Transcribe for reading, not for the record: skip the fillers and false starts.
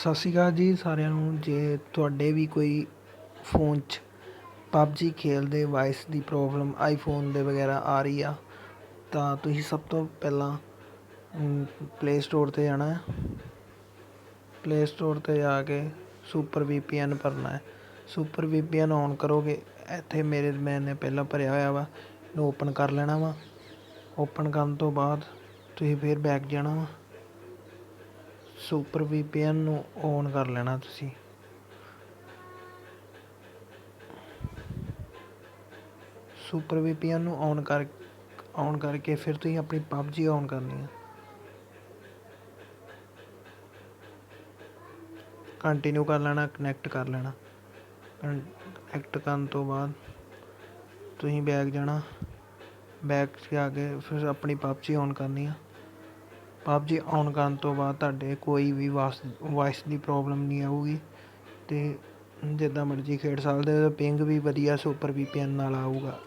ਸਤਿ ਸ਼੍ਰੀ ਅਕਾਲ ਜੀ ਸਾਰਿਆਂ ਨੂੰ। ਜੇ ਤੁਹਾਡੇ ਵੀ ਕੋਈ ਫ਼ੋਨ 'ਚ ਪਬਜੀ ਖੇਡਦੇ ਵਾਇਸ ਦੀ ਪ੍ਰੋਬਲਮ ਆਈਫੋਨ ਦੇ ਵਗੈਰਾ ਆ ਰਹੀ ਆ, ਤਾਂ ਤੁਸੀਂ ਸਭ ਤੋਂ ਪਹਿਲਾਂ ਪਲੇ ਸਟੋਰ 'ਤੇ ਜਾਣਾ ਹੈ। ਪਲੇ ਸਟੋਰ 'ਤੇ ਜਾ ਕੇ ਸੁਪਰ VPN ਭਰਨਾ ਹੈ। ਸੁਪਰ VPN ਔਨ ਕਰੋਗੇ, ਇੱਥੇ ਮੈਨੇ ਪਹਿਲਾਂ ਭਰਿਆ ਹੋਇਆ ਵਾ, ਇਹਨੂੰ ਓਪਨ ਕਰ ਲੈਣਾ ਵਾ। ਓਪਨ ਕਰਨ ਤੋਂ ਬਾਅਦ ਤੁਸੀਂ ਫਿਰ ਬੈਕ ਜਾਣਾ ਵਾ। ਸੁਪਰ VPN ਨੂੰ ਔਨ ਕਰ ਲੈਣਾ ਤੁਸੀਂ। ਸੁਪਰ VPN ਨੂੰ ਔਨ ਕਰਕੇ ਫਿਰ ਤੁਸੀਂ ਆਪਣੀ ਪਬਜੀ ਔਨ ਕਰਨੀ ਹੈ। ਕੰਟੀਨਿਊ ਕਰ ਲੈਣਾ, ਕਨੈਕਟ ਕਰ ਲੈਣਾ। ਕਨੈਕਟ ਕਰਨ ਤੋਂ ਬਾਅਦ ਤੁਸੀਂ ਬੈਕ ਜਾਣਾ। ਬੈਕ 'ਚ ਆ ਕੇ ਫਿਰ ਆਪਣੀ ਪਬਜੀ ਔਨ ਕਰਨੀ ਆ। ਪਬਜੀ ਔਨ ਕਰਨ ਤੋਂ ਬਾਅਦ ਤੁਹਾਡੇ ਕੋਈ ਵੀ ਵਾਇਸ ਦੀ ਪ੍ਰੋਬਲਮ ਨਹੀਂ ਆਊਗੀ ਅਤੇ ਜਿੱਦਾਂ ਮਰਜ਼ੀ ਖੇਡ ਸਕਦੇ ਹੋ। ਪਿੰਗ ਵੀ ਵਧੀਆ ਸੁਪਰ VPN ਨਾਲ ਆਊਗਾ।